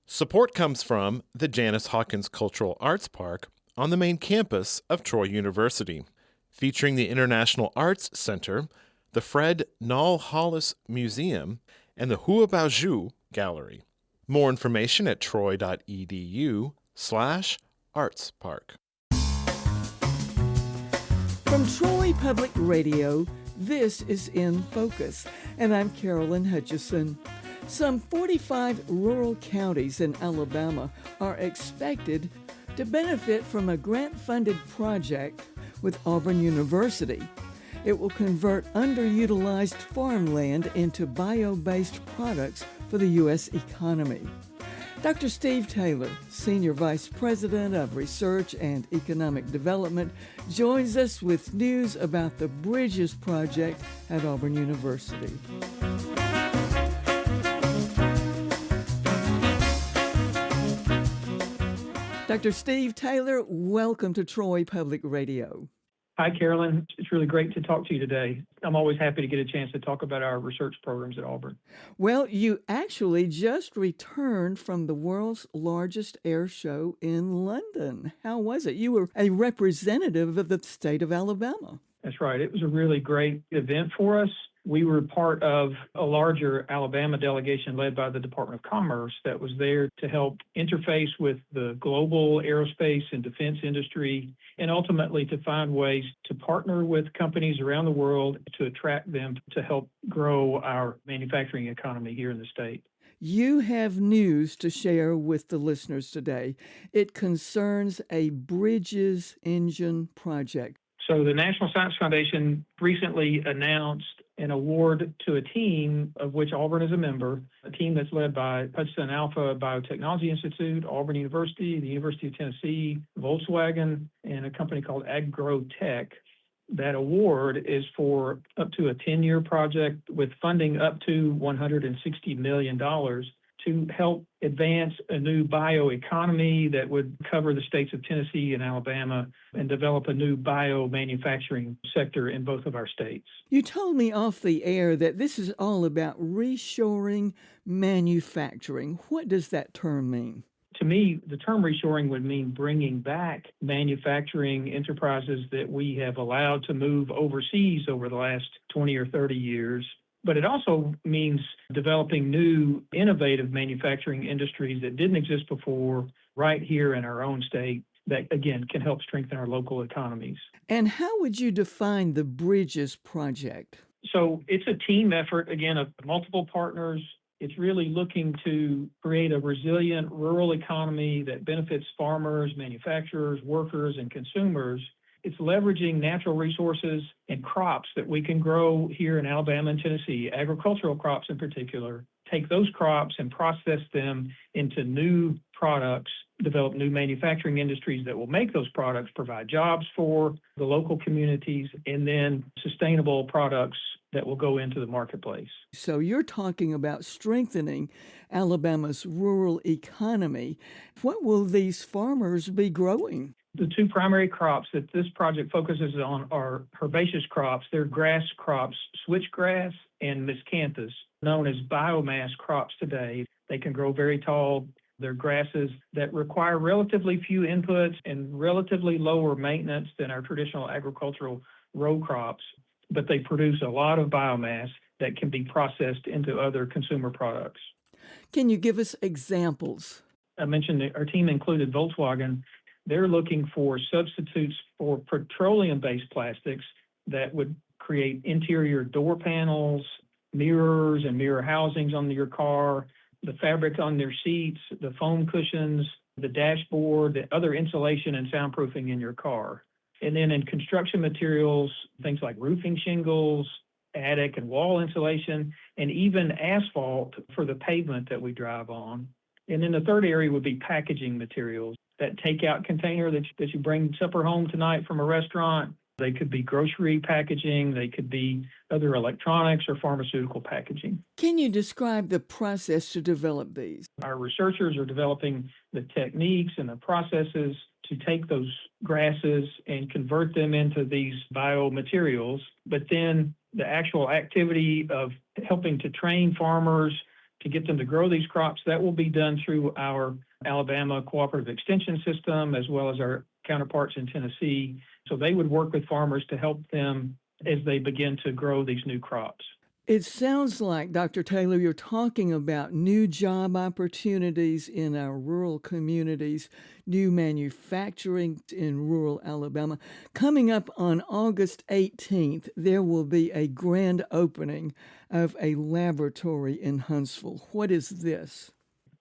Support comes from the Janice Hawkins Cultural Arts Park on the main campus of Troy University, featuring the International Arts Center, the Fred Nall Hollis Museum, and the Huabaoju Gallery. More information at troy.edu/artspark. From Troy Public Radio, this is In Focus, and I'm Carolyn Hutchison. Some 45 rural counties in Alabama are expected to benefit from a grant-funded project with Auburn University. It will convert underutilized farmland into bio-based products for the U.S. economy. Dr. Steve Taylor, Senior Vice President of Research and Economic Development, joins us with news about the Bridges Project at Auburn University. Dr. Steve Taylor, welcome to Troy Public Radio. Hi, Carolyn. It's really great to talk to you today. I'm always happy to get a chance to talk about our research programs at Auburn. Well, you actually just returned from the world's largest air show in London. How was it? You were a representative of the state of Alabama. That's right. It was a really great event for us. We were part of a larger Alabama delegation led by the Department of Commerce that was there to help interface with the global aerospace and defense industry, and ultimately to find ways to partner with companies around the world to attract them to help grow our manufacturing economy here in the state. You have news to share with the listeners today. It concerns a Bridges engine project. So the National Science Foundation recently announced an award to a team of which Auburn is a member, a team that's led by Hudson Alpha Biotechnology Institute, Auburn University, the University of Tennessee, Volkswagen, and a company called AgroTech. That award is for up to a 10-year project with funding up to $160 million to help advance a new bioeconomy that would cover the states of Tennessee and Alabama and develop a new bio-manufacturing sector in both of our states. You told me off the air that this is all about reshoring manufacturing. What does that term mean? To me, the term reshoring would mean bringing back manufacturing enterprises that we have allowed to move overseas over the last 20 or 30 years. But it also means developing new, innovative manufacturing industries that didn't exist before right here in our own state that, again, can help strengthen our local economies. And how would you define the Bridges Project? So it's a team effort, again, of multiple partners. It's really looking to create a resilient rural economy that benefits farmers, manufacturers, workers, and consumers. It's leveraging natural resources and crops that we can grow here in Alabama and Tennessee, agricultural crops in particular, take those crops and process them into new products, develop new manufacturing industries that will make those products, provide jobs for the local communities, and then sustainable products that will go into the marketplace. So you're talking about strengthening Alabama's rural economy. What will these farmers be growing? The two primary crops that this project focuses on are herbaceous crops. They're grass crops, switchgrass and miscanthus, known as biomass crops today. They can grow very tall. They're grasses that require relatively few inputs and relatively lower maintenance than our traditional agricultural row crops, but they produce a lot of biomass that can be processed into other consumer products. Can you give us examples? I mentioned that our team included Volkswagen. They're looking for substitutes for petroleum-based plastics that would create interior door panels, mirrors and mirror housings on your car, the fabric on their seats, the foam cushions, the dashboard, the other insulation and soundproofing in your car. And then in construction materials, things like roofing shingles, attic and wall insulation, and even asphalt for the pavement that we drive on. And then the third area would be packaging materials. That takeout container that you bring supper home tonight from a restaurant. They could be grocery packaging. They could be other electronics or pharmaceutical packaging. Can you describe the process to develop these? Our researchers are developing the techniques and the processes to take those grasses and convert them into these biomaterials. But then the actual activity of helping to train farmers to get them to grow these crops. That will be done through our Alabama Cooperative Extension System as well as our counterparts in Tennessee. So they would work with farmers to help them as they begin to grow these new crops. It sounds like, Dr. Taylor, you're talking about new job opportunities in our rural communities, new manufacturing in rural Alabama. Coming up on August 18th, there will be a grand opening of a laboratory in Huntsville. What is this?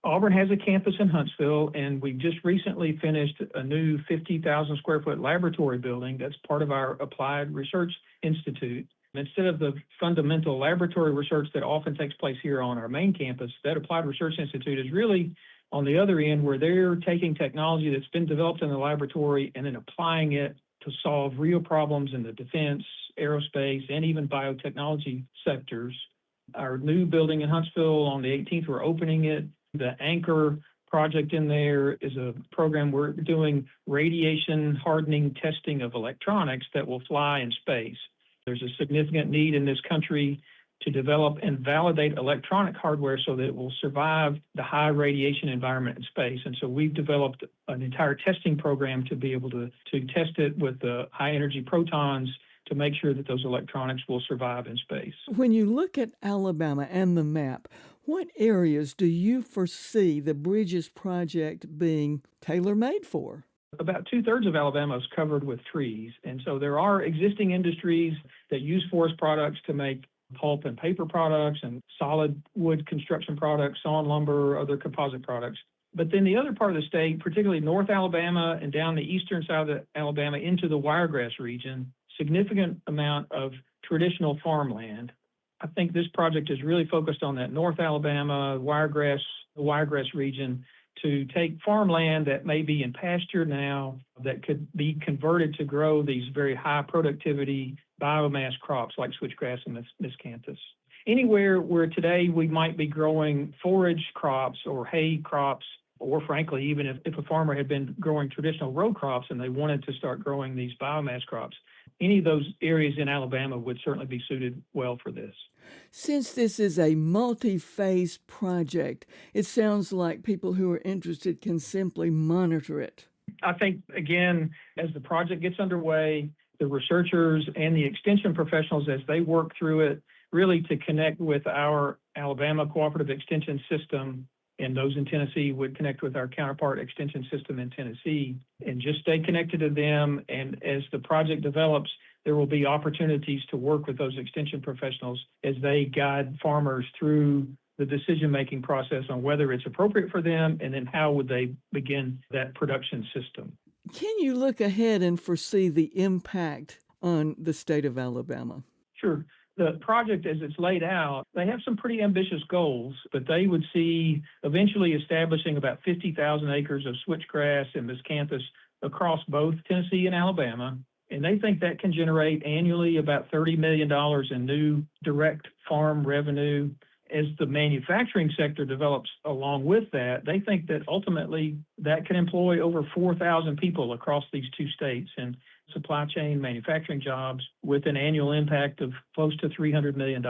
Auburn has a campus in Huntsville, and we just recently finished a new 50,000 square foot laboratory building that's part of our Applied Research Institute. Instead of the fundamental laboratory research that often takes place here on our main campus, that Applied Research Institute is really on the other end where they're taking technology that's been developed in the laboratory and then applying it to solve real problems in the defense, aerospace, and even biotechnology sectors. Our new building in Huntsville on the 18th, we're opening it. The anchor project in there is a program we're doing radiation hardening testing of electronics that will fly in space. There's a significant need in this country to develop and validate electronic hardware so that it will survive the high radiation environment in space. And so we've developed an entire testing program to be able to test it with the high energy protons to make sure that those electronics will survive in space. When you look at Alabama and the map, what areas do you foresee the Bridges Project being tailor-made for? About 2/3 of Alabama is covered with trees. And so there are existing industries that use forest products to make pulp and paper products and solid wood construction products, sawn lumber, other composite products. But then the other part of the state, particularly North Alabama and down the eastern side of Alabama into the wiregrass region, significant amount of traditional farmland. I think this project is really focused on that North Alabama, the wiregrass region, to take farmland that may be in pasture now that could be converted to grow these very high productivity biomass crops like switchgrass and miscanthus. Anywhere where today we might be growing forage crops or hay crops, or frankly, even if a farmer had been growing traditional row crops and they wanted to start growing these biomass crops, any of those areas in Alabama would certainly be suited well for this. Since this is a multi-phase project, it sounds like people who are interested can simply monitor it. I think, again, as the project gets underway, the researchers and the extension professionals, as they work through it, really to connect with our Alabama Cooperative Extension System, and those in Tennessee would connect with our counterpart extension system in Tennessee, and just stay connected to them. And as the project develops, there will be opportunities to work with those extension professionals as they guide farmers through the decision-making process on whether it's appropriate for them and then how would they begin that production system. Can you look ahead and foresee the impact on the state of Alabama? Sure. The project, as it's laid out, they have some pretty ambitious goals, but they would see eventually establishing about 50,000 acres of switchgrass and miscanthus across both Tennessee and Alabama. And they think that can generate annually about $30 million in new direct farm revenue. As the manufacturing sector develops along with that, they think that ultimately that can employ over 4,000 people across these two states in supply chain manufacturing jobs with an annual impact of close to $300 million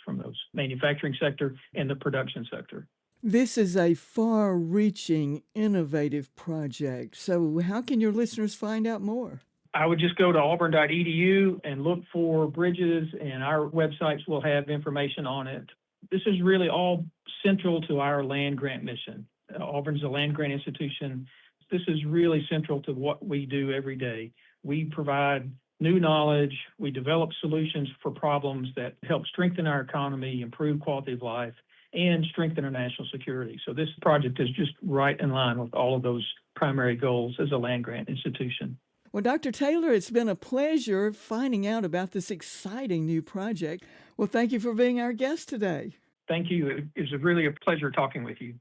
from those manufacturing sector and the production sector. This is a far-reaching, innovative project. So how can your listeners find out more? I would just go to auburn.edu and look for Bridges, and our websites will have information on it. This is really all central to our land grant mission. Auburn's a land grant institution. This is really central to what we do every day. We provide new knowledge. We develop solutions for problems that help strengthen our economy, improve quality of life, and strengthen our national security. So this project is just right in line with all of those primary goals as a land grant institution. Well, Dr. Taylor, it's been a pleasure finding out about this exciting new project. Well, thank you for being our guest today. Thank you. It was really a pleasure talking with you.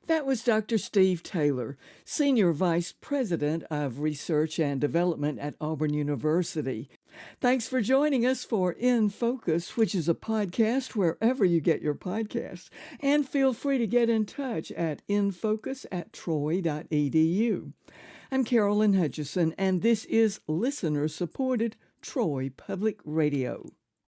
That was Dr. Steve Taylor, Senior Vice President of Research and Development at Auburn University. Thanks for joining us for In Focus, which is a podcast wherever you get your podcasts. And feel free to get in touch at infocus@troy.edu. I'm Carolyn Hutchison, and this is listener-supported Troy Public Radio.